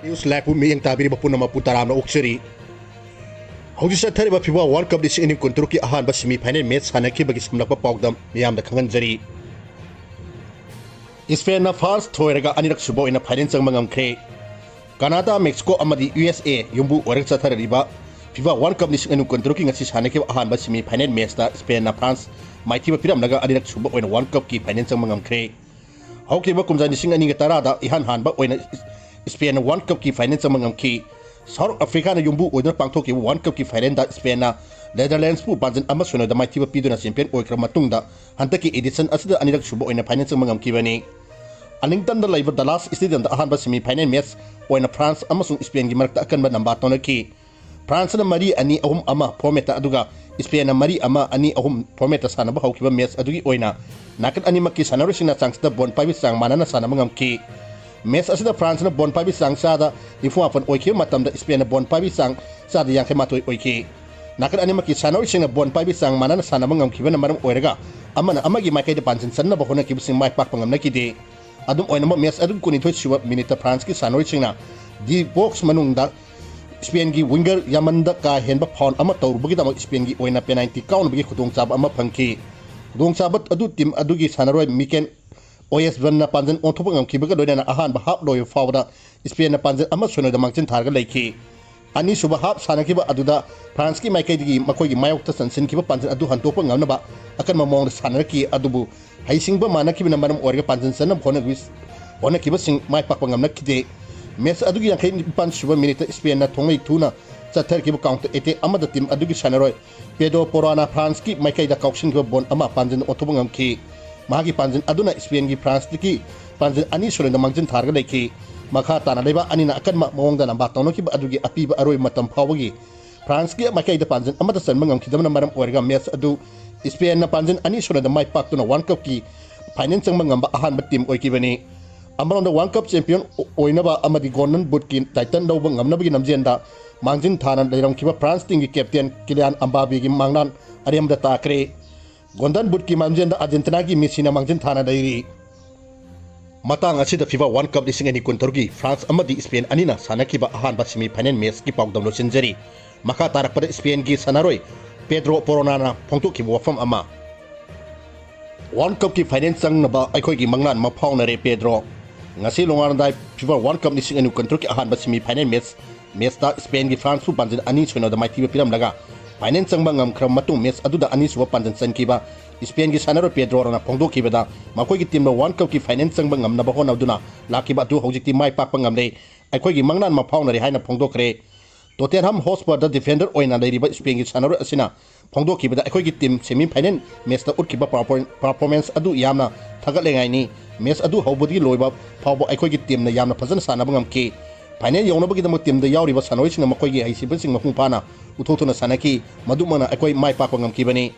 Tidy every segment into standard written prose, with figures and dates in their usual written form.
News Live miyang tabiri ba pumnamak taram na uksiri. Hauji sa thariba FIFA World Cup lising ining kontrol ki ahan ba semi-final match hanaki bagi samlak pa pawdam miyam da khanghanbi. Spain na first thoiraga anirak subo ina final sang mangamkre. Canada, Mexico amadi USA yumbu orek sa thariba FIFA World Cup lising ining kontrol ki ngasi hanaki ahan ba semi-final match da Spain na France maiti ba piram naga anirak subo ina World Cup ki final sang mangamkre. Hauki ba kumza nising aning tarada ihan han ba ina Spain na World Cup ki finance mangamki South Africa na yumbu oidna pangthoki World Cup ki finance da Spain na Netherlands pu banjan amasung da maitiba piduna champion oikra matungda hantaki edition asida anirak subo oina finance mangamki bani Annington da laiba Dallas stadium da ahanba semi final match oina France amasung Spain gi marakta akanba namba tonaki France na mari ani ahum ama formata aduga Spain na mari ama ani ahum formata sanaba haukiba match adugi oina nakat ani makki sanarusina chance da bon pabi sang manana sana mangamki Match asida France na bon pabi sang sada ifu afan oike matamda Spain na bon pabi sang sada yang kematoi oike nakan ani maki sanoi sing na bon pabi sang mana na sana mangam kiba na maram oiraga amana amagi makai de pansin sanna ba hona kibsing mai pak pangam na kide adum oina ma match adum kuni thoi siwa minute France ki sanoi sing na di box manung da Spain gi winger yamanda ka henba phone ama tor bugi da Spain gi oina penalty count bugi khudong chab ama phangki khudong chabat adu team adugi sanaroi miken OS na panjan onthop ngam kibaga loina ahan ba hap loy fawda Spain na panjan ama sono da mangchin tharga leiki ani suba hap sana kiba aduda France ki maikai digi makoi gi mayok ta sansin kiba panjan adu hantopa ngam na ba akan mamong sana ki adubu haising ba mana kiba na maram orga panjan sanam khona gwis ona kiba sing mai pak ngam na kide mes adu gi yang kai pan suba minute Spain na thongai thuna chathar kiba count ete amada team adu gi sanaroi Pedro Porana France ki maikai da kauksing kiba bon ama panjan onthop ngam ki Mahagi panjin aduna Spain gi France ki panjin ani suren da mangjin tharga leiki makha tana leba ani na akan mawong da namba tawno ki adugi api ba aroi matam phawgi France ki makai da panjin amata san mangam kidam na maram orga match adu Spain na panjin ani suren da mai pak tuna World Cup ki finance mangam ba ahan ba team oiki bani amron da World Cup champion oina ba amadi golden boot ki titan daw bangam na bagi namjen da mangjin thana leiram ki ba France team ki captain Kylian Mbappe gi mangnan ariam da takre Golden Boot ki manjen da Argentina ki Messi na mangjin thana dairi matang asida FIFA World Cup lising ani kuntorgi France amadi Spain anina sanaki ba ahan ba semi final match ki pawdam lo sinjari maka tarak pada Spain ki sanaroi Pedro Porona phongtu ki wafam ama World Cup ki final sang na ba aikoi ki mangnan ma phawna re Pedro ngasi longar dai FIFA World Cup lising ani kuntorgi ahan ba semi final match da Spain ki France fu banjin ani chona da mai tiba piram laga finance sang bangam kram matung match aduda ani suwa panjan san kiba Spain gi sanaro Pedro na phongdo kibada makoi gi team na World Cup ki finance sang bangam na bahon aduna lakiba tu hojik ti mai pak pangam le aikoi gi mangnan ma phawna ri haina phongdo kre Tottenham Hotspur da defender oina leiriba Spain gi sanaro asina phongdo kibada aikoi gi team semi final match da utkiba performance adu yamna thagat lengai ni match adu hobodi loiba phawbo aikoi gi team na yamna phajana sana bangam ki final yawnabagi dam team da yawri ba sanoi sing makoi gi haisi sing mapung pana uthotuna sanaki madumana akoi mai pak ngam kibani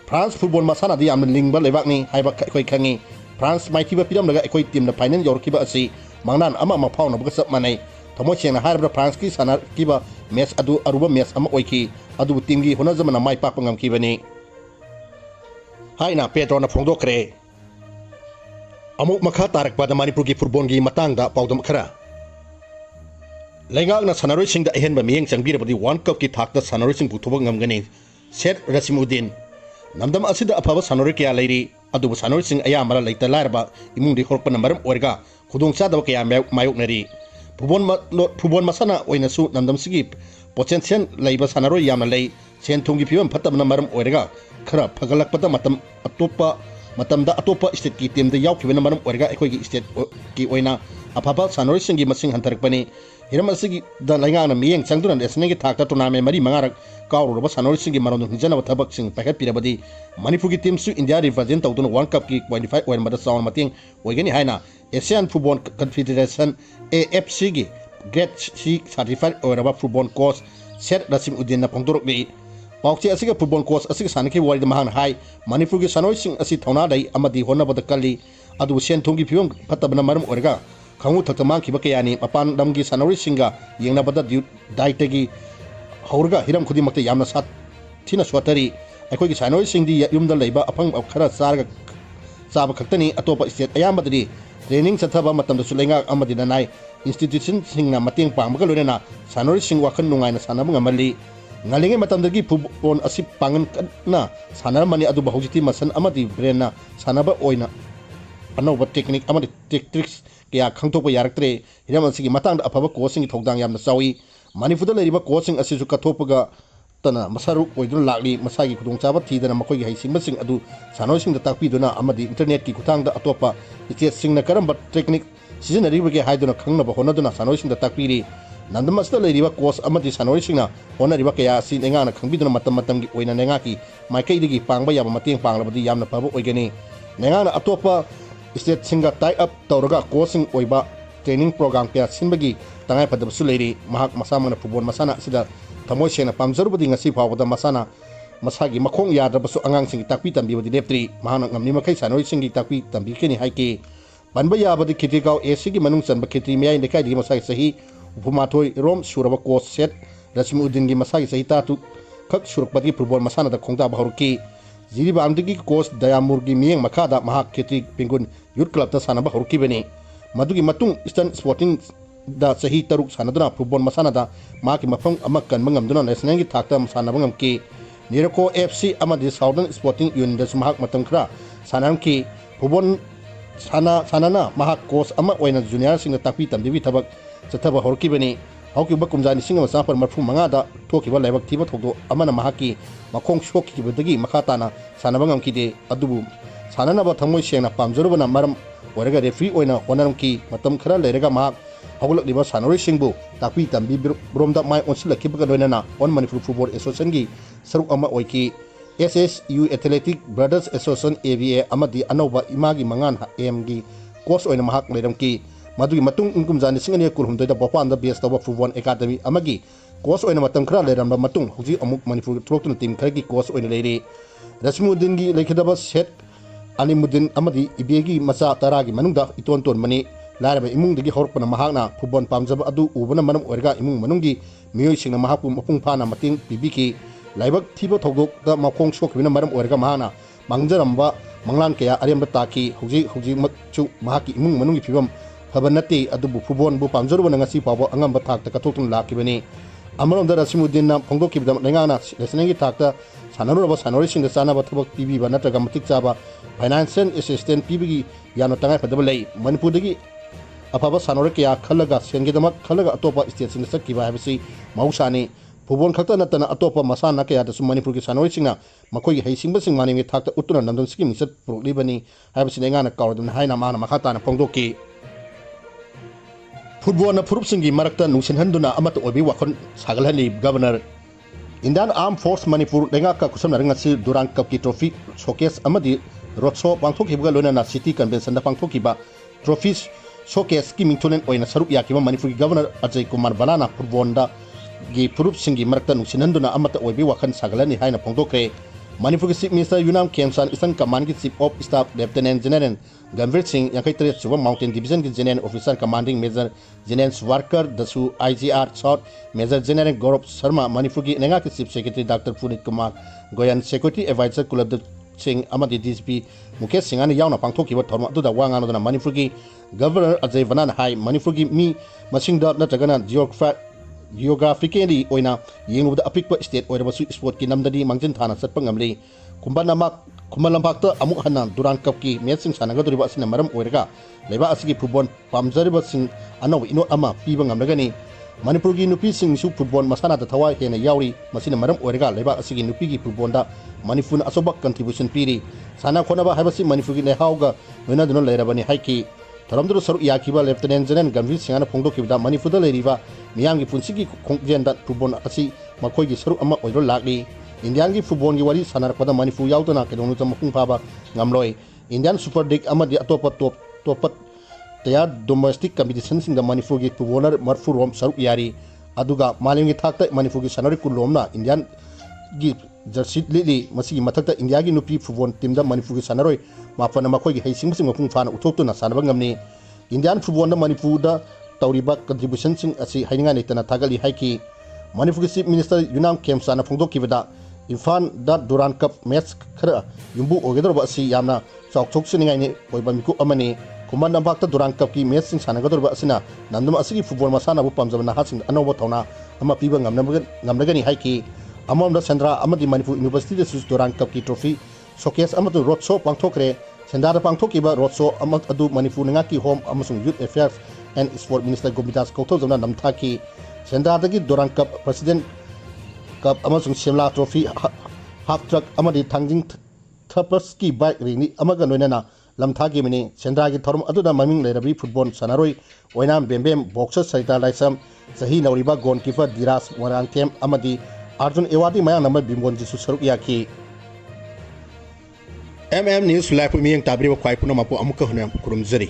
France football masana di amna lingba lebak ni haiba akoi khangi France mai tiba pidam daga akoi team na final yor kiba asi mangnan ama ma phawna ba sap manai thamo chena harba France ki sana kiba match adu aruba match ama oiki adu team gi hona zamana mai pak ngam kibani haina Pedro na phongdo kre amuk makha tarak pada Manipur gi football gi matang da pawdam khara Lengak na sanaroi sing da ahen ba miyeng changbira badi World Cup ki thak da sanaroi sing puthoba ngamgani Set Rasimuddin namdam asida afaba sanaroi kya leiri adubu sanaroi sing aya mara leita larba imung di horpa namaram orga khudong cha da kya mayok nari phubon masana oina su namdam sigi potential leiba sanaroi yamna lei sen thungi phibam phatab namaram orga khara phagalak pada matamda atoppa state ki team da yaw khibena maram orga ekoi gi state ki oina afaba sanaroi sing gi masing hantarak pani hiram asigi da lainga na miyeng changduna national gi thakta tournament mari mangarak kawru ba sanori singi maron hijana thabak sing paket pirabadi Manipur gi team su India represent tawduna World Cup ki qualify oin mada sawn mating oigani haina Asian Football Confederation AFC gi grade C certified oiraba football coach Set Rasimuddin na phongdorok ni pawchi asiga football coach asiga sanaki wali mahang hai Manipur gi sanori sing asi thona dai amadi honna bada kali adu sen thongi phibam phatabna maram orga Kangu taktamang kiba kayani mapan damgi sanori singa yengna bada daitagi haurga hiram khudingmak te yamna sat thina swatari aikoi gi sanori singdi yumda leiba apang khara चाब खक्तनी अतोप state अयामदरी training चथब मतमदसु लेंगा अमदि नाय institution सिंगना मतंग पांगबगा लोनेना सानोरी सिंग वाखन नुंगाइना सानब ngamali ngalinge matamdagi phubon asi pangan na sanar mani adu bahujiti masan amadi brain na sanaba oina anoba technique amadi tactics kya khangtokpa yaraktre hiram asigi matang da afaba coaching thogdang yamna chawi manipur da leriba coaching asi ju kathopaga tana masaru oidun lakli masagi khudong chaba thidana makoi gi haising basing adu sanoi sing da takpi duna amadi internet ki khutang da atoppa state sing na karamba technique season riba ge haiduna khangna ba honaduna sanoi sing da takpi ri nandamasta leriba coach amadi sanoi sing na hona riba kya si nenga na khangbiduna matam matam gi oina nenga ki maikai digi pangba yaba mateng panglabadi yamna paba oigani nenga na atoppa state singa tie up tawraga coaching oiba training program kya sinbagi tangai padab suleri mahak masamana football masana sida thamoi sena pamjarubadi ngasi phawada masana masagi makhong yadrabasu angang singi takpi tambibadi leptri mahana ngamni makai sanoi singi takpi tambi keni haike banba yabadi khitigau ac gi manung chanba khitri miyai nekai di masagi sahi upumathoi rom suraba coach set rasmuddin gi masagi sahi tatu khak surukpati football masana da khongta bahurki jiriba amdigi coach dayamur gi miyeng makada mahak khitri pingun youth club ta sanaba hurki bani madugi matung eastern sporting da sahi taruk sanaduna football masana da maki mafam amak kan mangamduna national gi thakta masana bangam ki nirako fc amadi southern sporting union da mahak matam khra sanam ki football sanana mahak coach ama oina junior sing takpi tamdibi thabak chathaba horki bani hauki ba kumjani singa masa par marfu manga da thoki ba laibak thiba thogdo amana mahaki makhong shokki bedagi makhata na sanabangam ki de adubu sanana ba thamoi sengna pamjarubana maram oiraga referee oina honaram ki matam khara leiraga mahak hawlak liba sanori singbu takpi tambi bromda mai onsilaki baga loinana on manipur football association gi saruk ama oiki SSU Athletic Brothers Association ABA amadi anoba imagi mangan AM gi coach oina mahak leiram ki madugi matung ingkum jani singani kurhumdoi da bopam da base tawa football academy amagi coach oina matam khara leiram ba matung huji amuk manipur throktu team khara gi coach oina leiri rasmuddin gi lekhidaba set alimuddin amadi ibegi macha taragi manungda iton ton mani laraba imung digi horpana mahakna football pamjaba adu ubana manam oirga imung manungi miyoi singna mahakpu mapung phana mating pibiki laibak thiba thogdok da makhong sokbina maram oirga mahana mangjaramba manglan kaya aremba taki huji makchu mahaki imung manungi phibam habanati adubu football bu pamjarubana ngasi pabo angamba thakta kathoktung lakibani amaronda rasmuddin na phongdokibda lengana lesenengi thakta sanaruraba sanori singda chanaba thabak pibiba natraga matik chaba financial assistance pibigi yano tangai padaba lei manipur dagi afaba sanore kya khalaga sengidamak khalaga atopa state sing sakkiba habisi mausani football khakta natana atopa masana kya da manipur gi sanori singna makoi heisingba sing mani mi thakta utuna namdon skim misat proklibani habisi ngana kawdun haina mana makhata na phongdoki football na furup singi marakta nungsin handuna amata obi wakon sagalhani governor Indian Armed Force Manipur lenga ka kusam naringa si Durang Cup ki trophy showcase amadi roadshow pangthokhiba loina city convention da pangthokhiba trophies showcase ki mingthulen oina saruk yakiba Manipur gi governor Ajay Kumar Balana football da gi furup singi marakta nungsin handuna amata obi wakon sagalhani haina phongdokre Manipur ki chief minister Yunam Kemsan Eastern Command ki chief of staff Lieutenant General Dheeraj Singh Yakai Suba Mountain Division ki General Officer Commanding Major General Swarkar Dasu IGR South Major General Gaurav Sharma Manipur ki Nenga ki Chief Secretary Dr. Punit Kumar Goyan Security Advisor Kulabdev Singh Amadi DSP Mukesh Singh ani yauna pangthokiba thorma aduda wangano dana Manipur ki Governor Ajay Vanan hai Manipur ki mi masingda natragana geographically oina yengubda apikpa state oirabasu sport ki namdadi mangjin thana satpa ngamli kumbalampakta amuk hana Durang Cup ki matching sanagaduriba asina maram oiraga leba asigi football pamjariba sing anaw ino ama piba ngamlagani Manipur gi nupi sing su football masana da thawai hena yauri masina maram oiraga leba asigi nupi gi football da Manipur na asobak contribution piri sana khonaba haibasi Manipur gi lehauga noina duno leirabani haiki Tharamduru saru yakiba Lieutenant General Gamvir Singhana phongdokibda Manipur da leiriba miyamgi punsigi khongjenda football asi makhoi gi saru ama oiro lakli Indian gi football gi wari sanarpada Manipur yaudana kedonu ta mapung phaba ngamloi Indian Super League amadi atopa top tayar domestic competition sing da Manipur gi footballer marfu rom saru yari aduga malingi thakta Manipur gi sanari kulomna Indian gi jersey lili masigi mathakta India gi nupi football team da Manipur gi sanaroi mapana makhoi gi heising sing mapung phana uthokuna sanaba ngamni Indian football da Manipur da tawriba contribution sing asi haininga netana thagali haiki Manipur Chief Minister Yunam Kemsana phongdokibada Imphal da Durand Cup match khara yumbu ogedorba asi yamna chawkthoksingai ni oiba miku amani kuman nambakta Durand Cup ki match sing sanagadorba asina nandum asigi football masana bu pamjaba nahasing anoba thona ama piba ngamnagani haiki amamda Sendra amadi Manipur University da sus Durand Cup ki trophy showcase amadu road show pangthokre Sendra pangthokiba road show amat adu Manipur ngaki home amasung youth affairs and sport minister Gomidas Kauthojamna namthaki Sendra dagi Durand Cup president Cup amasung Shimla trophy half track amadi thangjing thapers ki bike ring amaga loinana lamthagi mini Sendra gi thorum aduda maming lerabi football sanaroi oinam bembem boxer saita laisam sahi nauriba goalkeeper Dheeraj Singh Moirangthem amadi Arjun Awadi mayang number bimgon jisu saruk yaki News live miyang tabri wa kwai puno mapu amuka hunam kurumzari